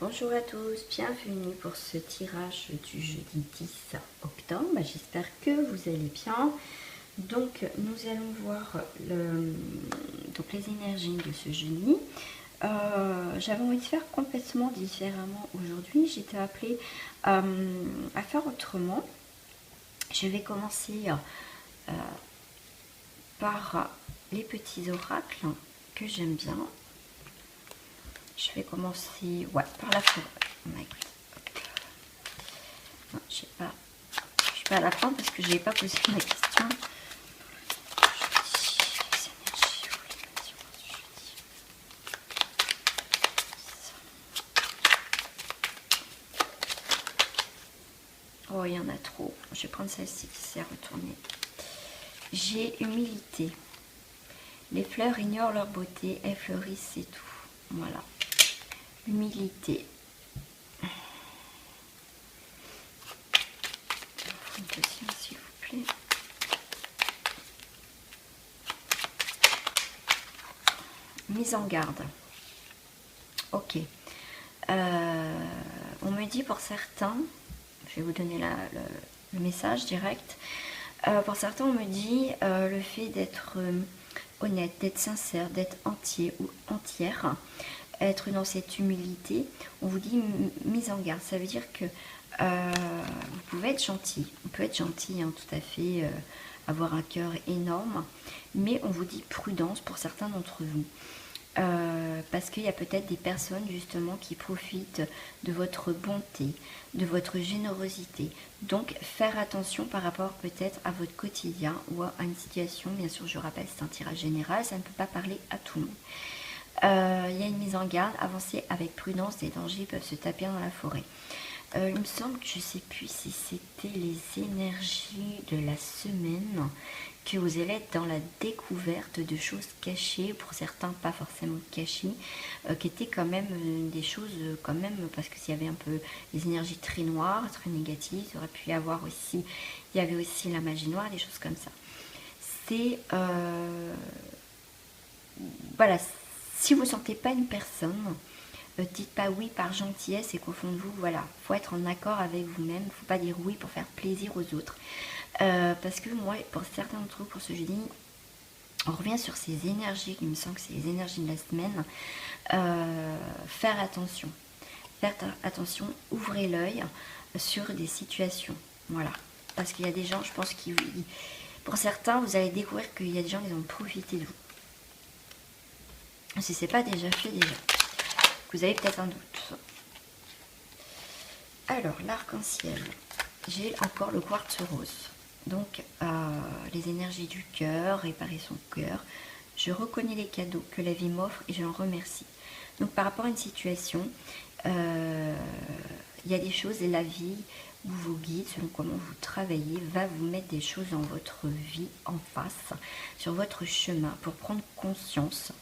Bonjour à tous, bienvenue pour ce tirage du jeudi 10 octobre. J'espère que vous allez bien. Donc nous allons voir les énergies de ce jeudi. J'avais envie de faire complètement différemment aujourd'hui. J'étais appelée à faire autrement. Je vais commencer par les petits oracles que j'aime bien. Je vais commencer par la forêt. Non, je suis pas à la fin parce que je n'ai pas posé ma question. Oh, il y en a trop. Je vais prendre celle-ci qui s'est retournée. J'ai humilité. Les fleurs ignorent leur beauté, elles fleurissent, c'est tout. Voilà. Humilité. Une question, s'il vous plaît. Mise en garde. Ok. On me dit pour certains, je vais vous donner le message direct. Pour certains, on me dit le fait d'être honnête, d'être sincère, d'être entier ou entière, être dans cette humilité, on vous dit mise en garde. Ça veut dire que vous pouvez être gentil, on peut être gentil, hein, tout à fait, avoir un cœur énorme, mais on vous dit prudence pour certains d'entre vous. Parce qu'il y a peut-être des personnes justement qui profitent de votre bonté, de votre générosité. Donc faire attention par rapport peut-être à votre quotidien ou à une situation. Bien sûr, je rappelle, c'est un tirage général, ça ne peut pas parler à tout le monde. Il y a une mise en garde, avancez avec prudence, des dangers peuvent se taper dans la forêt. Il me semble que je ne sais plus si c'était les énergies de la semaine, que vous allez être dans la découverte de choses cachées, pour certains pas forcément cachées, qui étaient quand même des choses quand même, parce qu'il y avait un peu des énergies très noires, très négatives, il aurait pu y avoir aussi, il y avait aussi la magie noire, des choses comme ça. C'est, voilà, si vous ne sentez pas une personne, dites pas oui par gentillesse et qu'au fond de vous, voilà, faut être en accord avec vous-même, faut pas dire oui pour faire plaisir aux autres. Parce que moi, pour certains d'entre vous, pour ce jeudi, on revient sur ces énergies, il me semble que c'est les énergies de la semaine. Faire attention. Faire attention, ouvrez l'œil sur des situations. Voilà. Parce qu'il y a des gens, je pense, pour certains, vous allez découvrir qu'il y a des gens qui ont profité de vous. Si ce n'est pas déjà fait déjà. Vous avez peut-être un doute. Alors, l'arc-en-ciel. J'ai encore le quartz rose. Donc, les énergies du cœur, réparer son cœur. Je reconnais les cadeaux que la vie m'offre et je l'en remercie. Donc, par rapport à une situation, il y a des choses et la vie vous guide, selon comment vous travaillez, va vous mettre des choses dans votre vie en face, sur votre chemin, pour prendre conscience.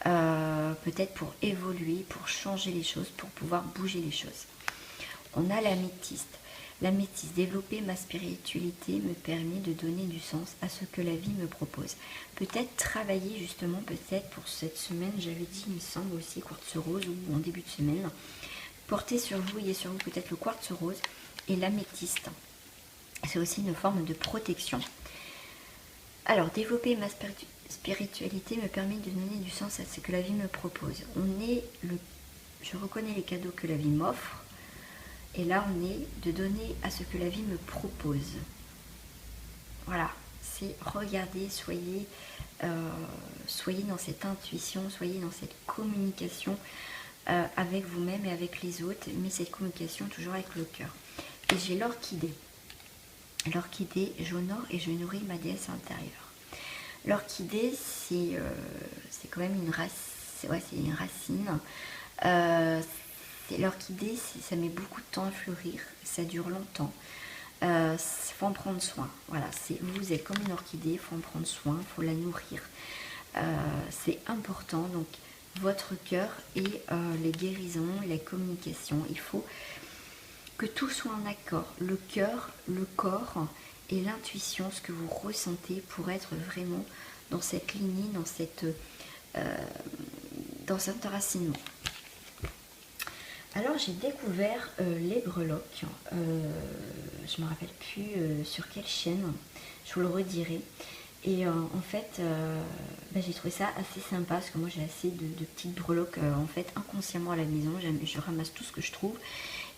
Peut-être pour évoluer, pour changer les choses, pour pouvoir bouger les choses. On a l'améthyste. L'améthyste, développer ma spiritualité me permet de donner du sens à ce que la vie me propose. Peut-être travailler justement, peut-être pour cette semaine, j'avais dit, il me semble aussi, quartz rose ou en début de semaine. Portez sur vous, ayez sur vous peut-être le quartz rose et l'améthyste. C'est aussi une forme de protection. Alors, développer ma spiritualité me permet de donner du sens à ce que la vie me propose. Je reconnais les cadeaux que la vie m'offre. Et là, on est de donner à ce que la vie me propose. Voilà, c'est regarder, soyez dans cette intuition, soyez dans cette communication avec vous-même et avec les autres, mais cette communication toujours avec le cœur. Et j'ai l'orchidée. L'orchidée, j'honore et je nourris ma déesse intérieure. L'orchidée, c'est quand même une racine. Ouais, c'est une racine. L'orchidée, ça met beaucoup de temps à fleurir, ça dure longtemps. Faut en prendre soin. Voilà, vous êtes comme une orchidée, il faut en prendre soin, il faut la nourrir. C'est important, donc votre cœur et les guérisons, les communications. Il faut que tout soit en accord. Le cœur, le corps et l'intuition, ce que vous ressentez pour être vraiment dans cette lignée, dans cet enracinement. Alors j'ai découvert les breloques, je me rappelle plus sur quelle chaîne, je vous le redirai. Et en fait, j'ai trouvé ça assez sympa parce que moi j'ai assez de petites breloques en fait inconsciemment à la maison. Je ramasse tout ce que je trouve.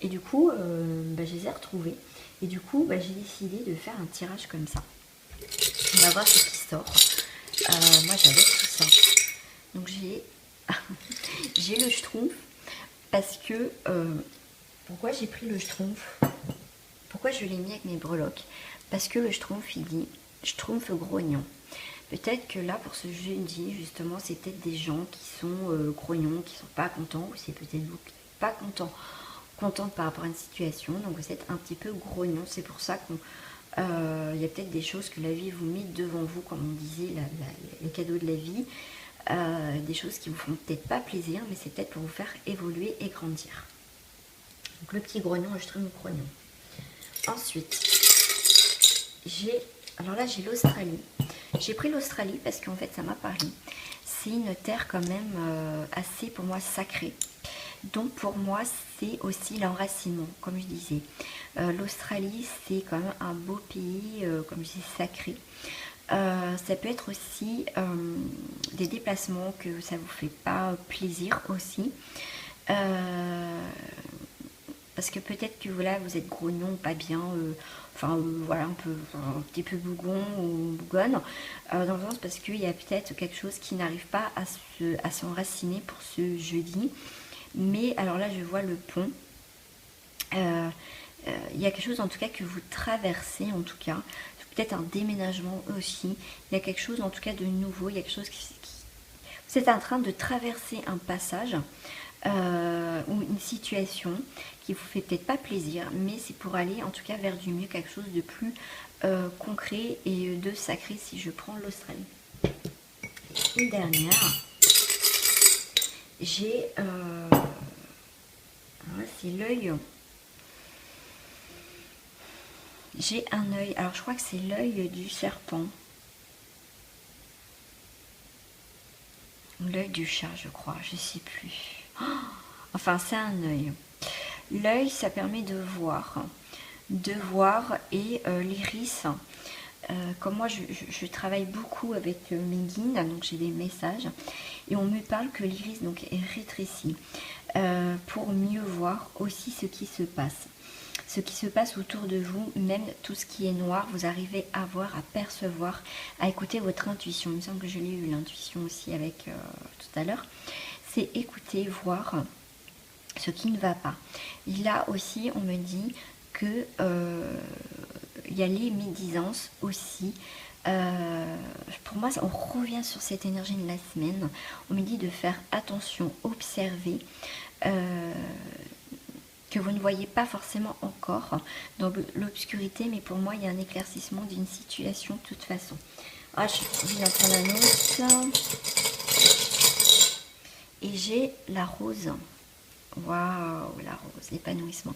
Et du coup, je les ai retrouvées. Et du coup, j'ai décidé de faire un tirage comme ça. On va voir ce qui sort. Moi j'adore tout ça. Donc j'ai le schtroumpf parce que... pourquoi j'ai pris le schtroumpf? Pourquoi je l'ai mis avec mes breloques? Parce que le schtroumpf, il dit schtroumpf grognon. Peut-être que là, pour ce jeudi, justement, c'est peut-être des gens qui sont grognons, qui sont pas contents, ou c'est peut-être vous qui n'êtes pas contente par rapport à une situation, donc vous êtes un petit peu grognon. C'est pour ça qu'il y a peut-être des choses que la vie vous met devant vous, comme on disait, les cadeaux de la vie, des choses qui vous font peut-être pas plaisir, mais c'est peut-être pour vous faire évoluer et grandir. Donc le petit grognon, le schtroumpf grognon. Ensuite, alors là j'ai l'Australie. J'ai pris l'Australie parce qu'en fait ça m'a parlé. C'est une terre quand même assez pour moi sacrée. Donc pour moi c'est aussi l'enracinement, comme je disais. L'Australie c'est quand même un beau pays, comme je disais, sacré. Ça peut être aussi des déplacements que ça vous fait pas plaisir aussi. Parce que peut-être que voilà, vous êtes grognon, pas bien, voilà, un petit peu bougon ou bougonne, dans le sens parce qu'il y a peut-être quelque chose qui n'arrive pas à s'enraciner pour ce jeudi. Mais alors là, je vois le pont. Il y a quelque chose en tout cas que vous traversez, en tout cas, peut-être un déménagement aussi. Il y a quelque chose en tout cas de nouveau, il y a quelque chose vous êtes en train de traverser un passage. Ou une situation qui vous fait peut-être pas plaisir, mais c'est pour aller en tout cas vers du mieux, quelque chose de plus concret et de sacré si je prends l'Australie. Une dernière, j'ai c'est l'œil. J'ai un œil, alors je crois que c'est l'œil du serpent. L'œil du chat, je crois, je sais plus. Enfin, c'est un œil. L'œil, ça permet de voir et l'iris. Comme moi, je travaille beaucoup avec mes guides, donc j'ai des messages et on me parle que l'iris donc est rétréci pour mieux voir aussi ce qui se passe. Ce qui se passe autour de vous, même tout ce qui est noir, vous arrivez à voir, à percevoir, à écouter votre intuition. Il me semble que je l'ai eu l'intuition aussi avec tout à l'heure. C'est écouter, voir ce qui ne va pas. Et là aussi, on me dit que il y a les médisances aussi. Pour moi, on revient sur cette énergie de la semaine. On me dit de faire attention, observer. Que vous ne voyez pas forcément encore dans l'obscurité, mais pour moi il y a un éclaircissement d'une situation de toute façon. Je vais en prendre un autre. Et j'ai la rose. Waouh, la rose, l'épanouissement.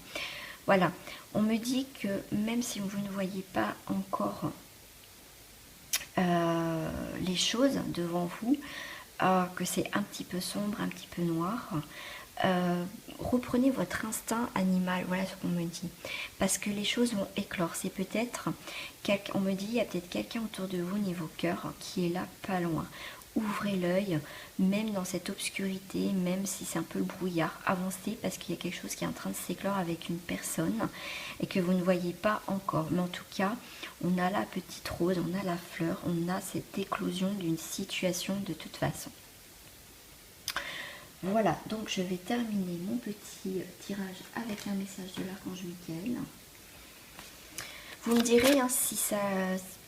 Voilà, on me dit que même si vous ne voyez pas encore les choses devant vous, que c'est un petit peu sombre, un petit peu noir, reprenez votre instinct animal, voilà ce qu'on me dit, parce que les choses vont éclore. C'est peut-être, on me dit, il y a peut-être quelqu'un autour de vous niveau cœur qui est là pas loin. Ouvrez l'œil, même dans cette obscurité, même si c'est un peu le brouillard, avancez parce qu'il y a quelque chose qui est en train de s'éclore avec une personne et que vous ne voyez pas encore. Mais en tout cas, on a la petite rose, on a la fleur, on a cette éclosion d'une situation de toute façon. Voilà, donc je vais terminer mon petit tirage avec un message de l'archange Michael. Vous me direz si ça...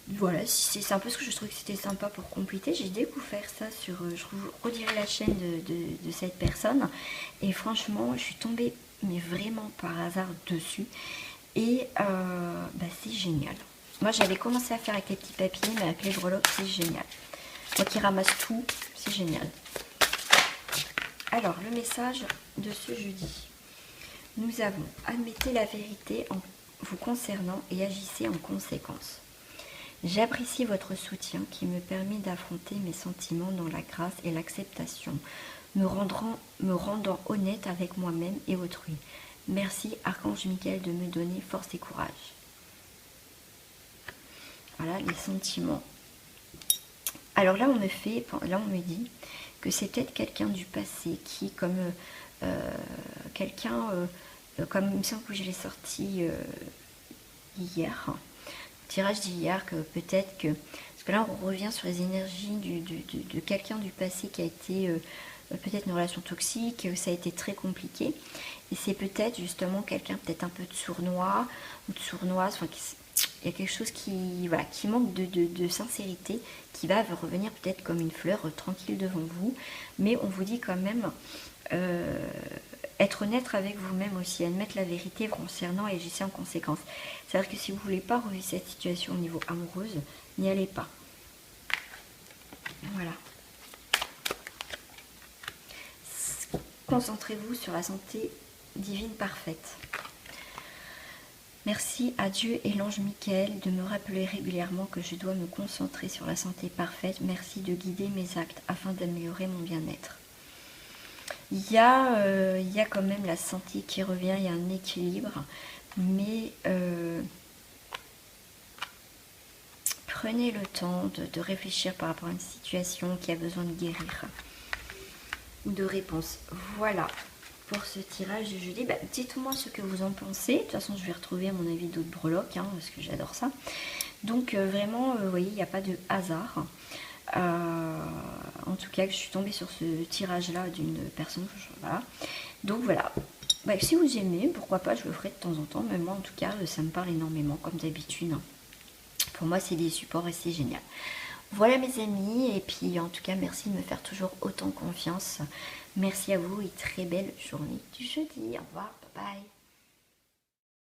Voilà, si c'est un peu ce que je trouve que c'était sympa pour compléter. J'ai découvert ça sur... je vous redirai la chaîne de cette personne. Et franchement, je suis tombée, mais vraiment par hasard dessus. Et c'est génial. Moi, j'avais commencé à faire avec les petits papiers, mais avec les breloques, c'est génial. Moi qui ramasse tout, c'est génial. Alors, le message de ce jeudi. Nous avons « Admettez la vérité en vous concernant et agissez en conséquence. J'apprécie votre soutien qui me permet d'affronter mes sentiments dans la grâce et l'acceptation. me rendant honnête avec moi-même et autrui. Merci Archange Michael de me donner force et courage. Voilà les sentiments. Alors là on me dit que c'est peut-être quelqu'un du passé qui, comme comme il me semble que je l'ai sorti hier, tirage d'hier, que peut-être que, parce que là on revient sur les énergies de quelqu'un du passé qui a été peut-être une relation toxique, ça a été très compliqué, et c'est peut-être justement quelqu'un peut-être un peu de sournois ou de sournoise, enfin, il y a quelque chose qui, voilà, qui manque de sincérité, qui va revenir peut-être comme une fleur tranquille devant vous, mais on vous dit quand même être honnête avec vous-même aussi, admettre la vérité concernant et agissez en conséquence. C'est-à-dire que si vous ne voulez pas revivre cette situation au niveau amoureuse, n'y allez pas. Voilà. Concentrez-vous sur la santé divine parfaite. Merci à Dieu et l'ange Michael de me rappeler régulièrement que je dois me concentrer sur la santé parfaite. Merci de guider mes actes afin d'améliorer mon bien-être. Il y a quand même la santé qui revient, il y a un équilibre, mais prenez le temps de réfléchir par rapport à une situation qui a besoin de guérir ou de réponse. Voilà pour ce tirage de jeudi. Dites-moi ce que vous en pensez. De toute façon, je vais retrouver à mon avis d'autres breloques, parce que j'adore ça. Donc vraiment, vous voyez, il n'y a pas de hasard. En tout cas, que je suis tombée sur ce tirage-là d'une personne. Voilà. Donc voilà. Si vous aimez, pourquoi pas, je le ferai de temps en temps. Mais moi, en tout cas, ça me parle énormément, comme d'habitude. Pour moi, c'est des supports et c'est génial. Voilà mes amis, et puis en tout cas merci de me faire toujours autant confiance. Merci à vous et très belle journée du jeudi. Au revoir, bye bye.